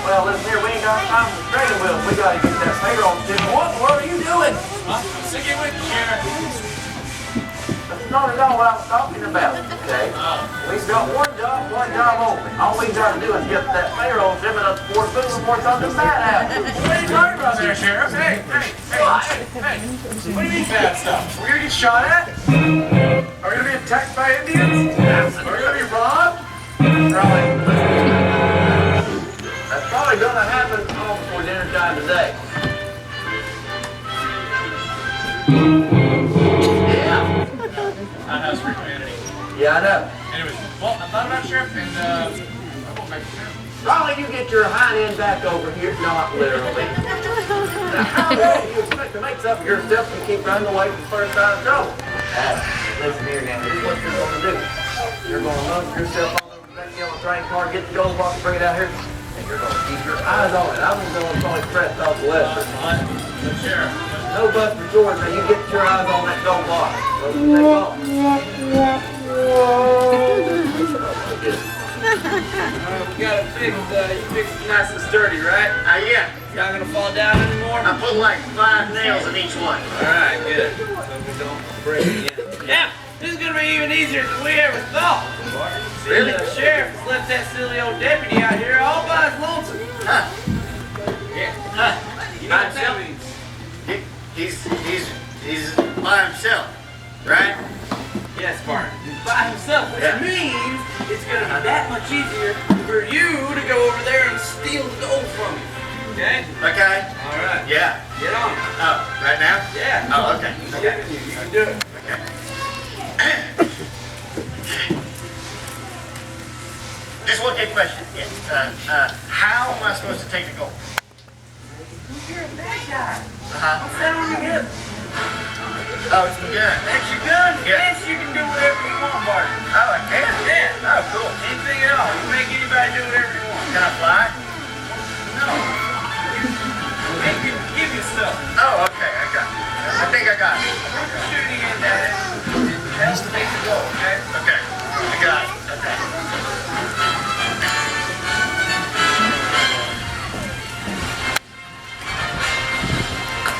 Well, listen here, we ain't got time for training wheels. We gotta get that payroll shit. What in the world are you doing? I'm sticking with you, Sheriff. That's not at all what I was talking about, okay? We've got one job open. All we gotta do is get that payroll shipment up to Fort Boone before something bad happens. What are you talking about there, Sheriff? Hey. What do you mean bad stuff? We're gonna get shot at? Are we gonna be attacked by Indians? Are we gonna be robbed? Probably. That's probably gonna happen all before dinner time today. Yeah. That has free humanity. Yeah, I know. Anyways, well, I thought about it, Sheriff, and I'm going back to town. Raleigh, you get your hind end back over here. Not literally. Now, how the hell do you expect to make something yourself and keep running away from the first sign of trouble? Listen here now. Here's what you're going to do. You're going to load yourself all over that yellow train car, get the gold box, bring it out here, and you're going to keep your eyes on it. I'm going to probably press off the left. Sheriff. No bust for George, man. You get your eyes on that gold box. We got it fixed. You fixed it nice and sturdy, right? Yeah. It's not gonna fall down anymore? I put like 5 nails in each one. Alright, good. So we don't break it again. Yeah, this is gonna be even easier than we ever thought. See, Really? the sheriff has left that silly old deputy out here all by his lonesome. Huh. Yeah. You know what that means? He's by himself, right? Yes, Barton. By himself, which means it's gonna be that much easier for you to go over there and steal the gold from him. Okay? Okay. Alright. Yeah. Get on it. Oh, right now? Yeah. Oh, okay. He's giving you. You can do it. Okay. Just one quick question. How am I supposed to take the gold? You're a bad guy. Uh-huh. What's that on your hip? Oh, it's the gun. That's your gun? Yeah. Yes, you can do whatever you want, Barton. Oh, I can? Yeah. Oh, cool. Anything at all. You can make anybody do whatever you want. Can I fly? No. They can give you stuff. Oh, okay. I got it. I think I got it. We're shooting it at it. That's the big goal, okay? Okay. I got it. Okay.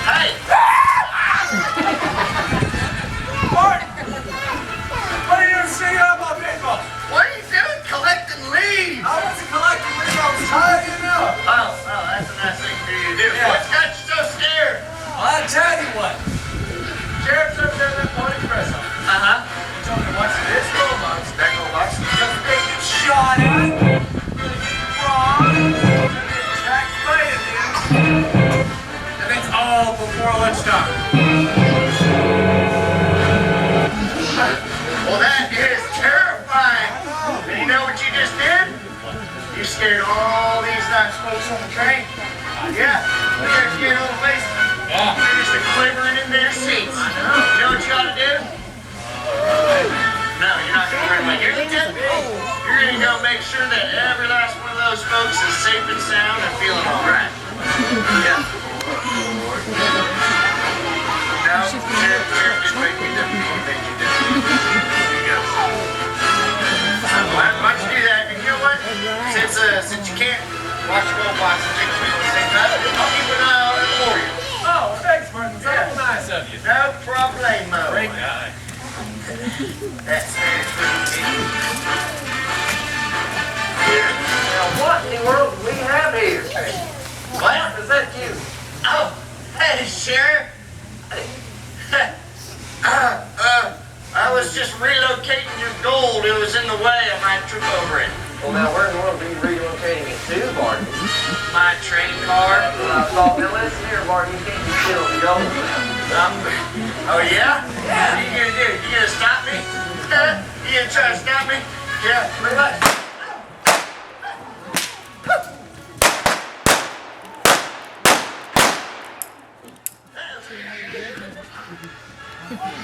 Hey! Barton! What are you doing sitting on my baseball? What are you doing collecting leaves? I wasn't collecting leaves, I was tired enough. Oh, that's a nice thing for you to do. Yeah. What's got you so scared? Well, I'll tell you what. Sheriff's up there in that Pony Express office. Uh-huh. He told me to watch this gold box, that gold box, because they get shot at, they get robbed, they get attacked by Indians, and it's all before lunchtime. Well, that is terrifying. And you know what you just did? You scared all these nice folks on the train. Yeah. Look at their scared little faces. Yeah. They're just quivering in their seats. You know what you ought to do? No, you're not going to run away. You're going to go make sure that every last one of those folks is safe and sound and feeling all right. Yeah. No, Sheriff didn't make me do it. He made you do it. Here you go. Why don't you do that? And you know what? Since you can't watch your gold box and take the at the same time, I'll keep an eye on it for you. Oh, thanks, Barton. So nice of you. No problemo. Great guy. That's Now, what in the world do we have here? What? Is that you? Oh, hey, Sheriff. I was just relocating your gold. It was in the way. I might trip over it. Well, now, where in the world are you relocating it to, Barton? My train car. Well, I thought, now listen here, Barton, you can't be stealing the gold now. Oh, yeah? Yeah. What are you going to do? You going to stop me? You going to try to stop me? Yeah, pretty much.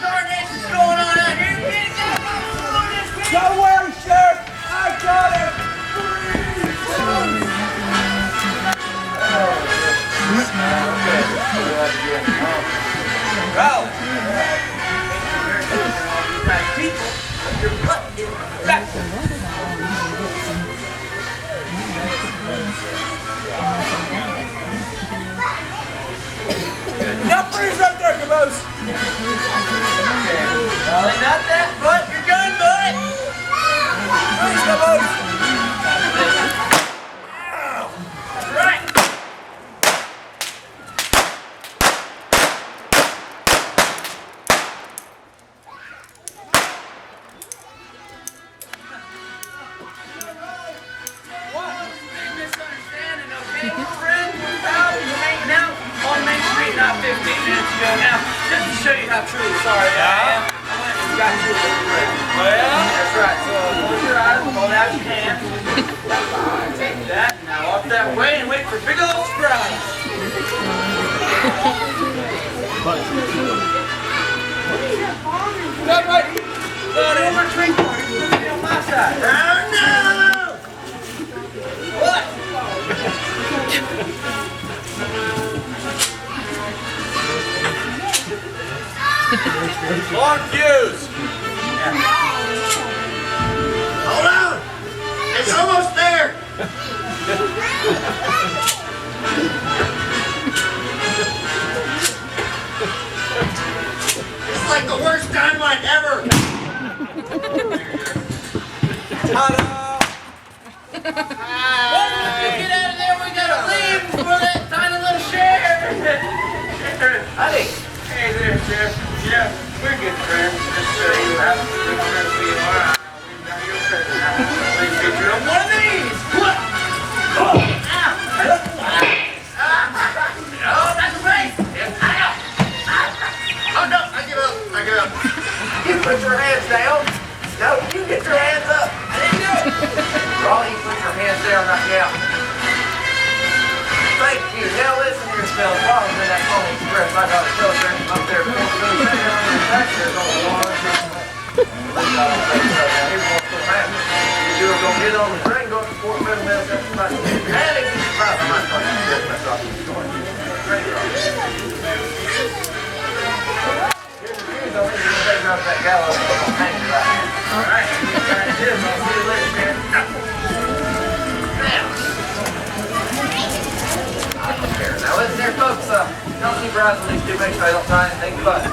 Darn it, what's going on out here? Don't worry, Sheriff. I got it. Raleigh. Nice people, but your butt is backwards. and your friend, pal, you're hanging out on Main Street not 15 minutes ago. Now, just to show you how truly sorry I am, I went and got you a little drink. Well, that's right. So close your eyes, hold out your hand. Take that. Now walk that way and wait for big old surprise. Got right. Got in my drink party. On my side. Oh no! What? Long fuse. Hold on! It's almost there! It's like the worst timeline ever! Ta-da! Get out of there, we gotta leave for that tiny little share. Honey. Hey there, Sheriff. Yeah, we're good friends. Just so you have a good friend for you. All right, we've got your present. Please get you one of these. What? Oh, that's right. Oh no, I give up, I give up. You put your hands down. No, you get your hands up. I didn't do it. Raleigh, put your hands down right now. Thank you. Now listen to yourself. While I was in that Pony Express, I got a telegram up there. Here's what's going to happen. You were going to get on the train, go to Fort Middle, and if you surprise, I might start to get that off the story. Here's the news. I think you're going to take out that gallows and I'm hang you right here. All right. I'll see you later, man. Now listen here, folks. Don't keep your eyes on these two. Make sure they don't find anything funny.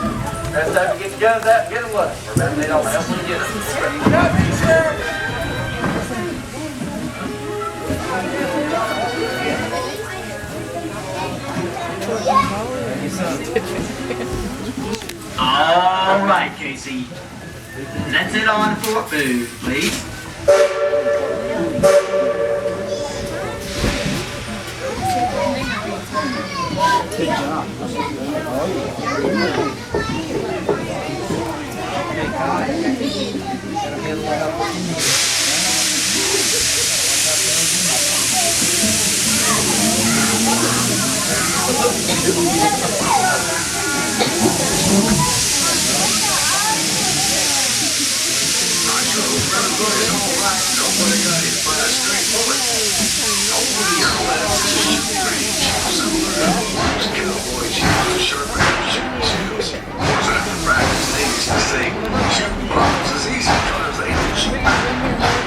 Next time you get your guns out, get them loaded. Remember, they don't help when you get them. Got me, Sheriff. All right, Casey. Let's head on for food, please. Practice needs to say, shooting bombs is easy because they don't shoot.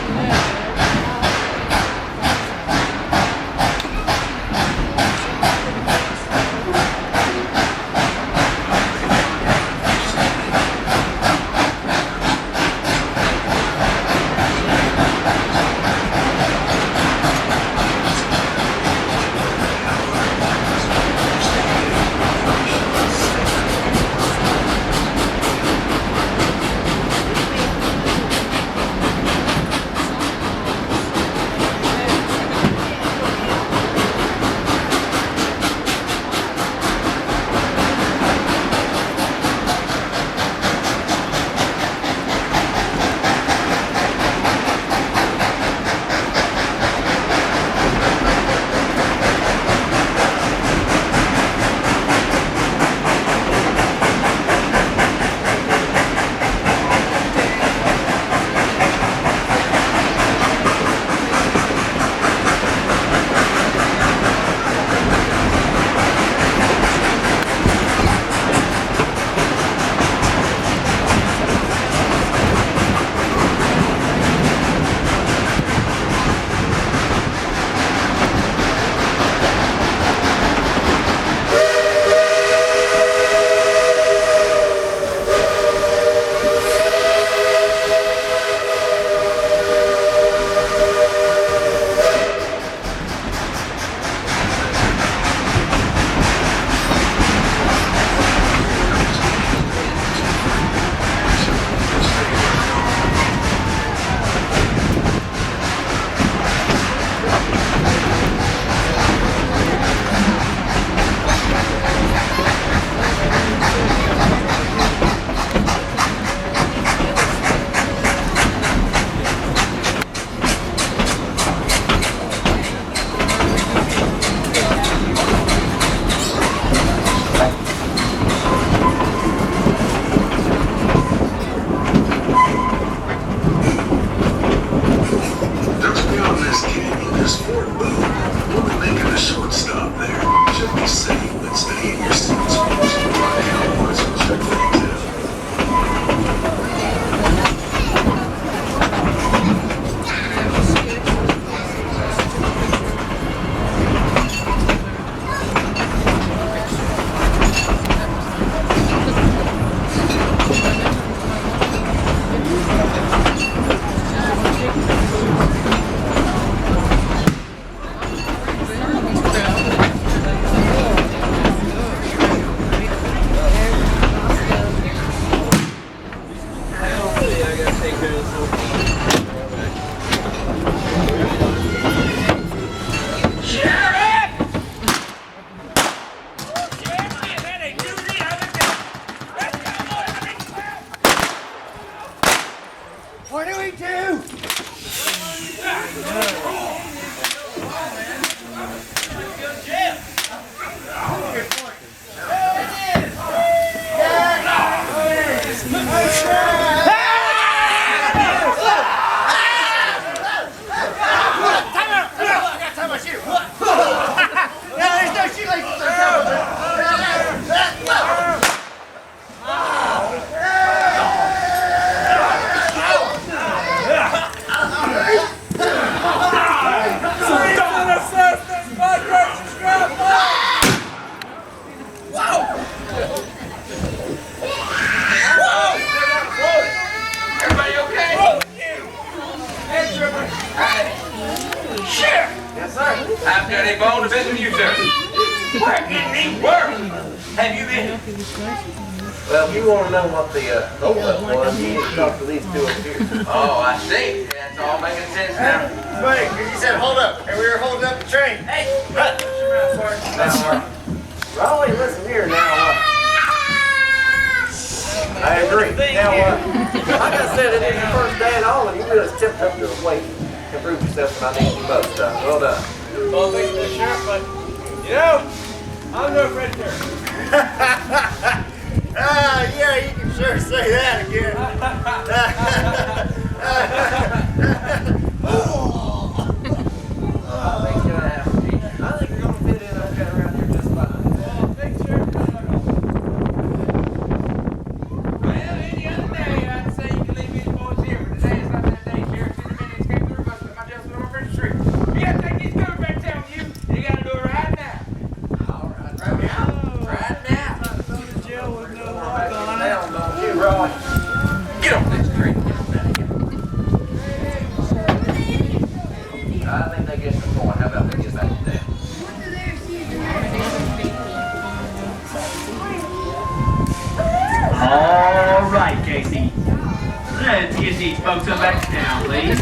on assistance, my gracious grandpa! Whoa! Whoa! Everybody okay? Hey, Trooper. Hey. Sheriff! Yes, sir. I've got a bone to visit with you, sir. Where, Kidney? Where have you been? Well, if you want to know what the holdup was, you need to talk to these two up here. Oh, I see. That's all making sense now. Funny, because you said hold up, and we were holding up the train. Hey, run. Now, Raleigh, listen here now. I agree. Now, like I said, it is your first day and all, and you really stepped up to the plate and proved yourself when I need you most. Well done. Well, thank you, Sheriff, but, you know, I'm no predator. Yeah, you can sure say that again. I think you're gonna have to be. I think you're gonna fit in okay around here just fine. Well, thanks, Sheriff. Well, any other day, I'd say you can leave these boys here, but today is not that day, Sheriff. In a minute, it's came through, but my just went over the street. You gotta take these guns back down with you, and you gotta do it right now. All right, right now. Right now. Down, don't you, Raleigh? Get off this tree. I think they get the point. How about we get back to that? All right, Casey. Let's get these folks up back to town, please.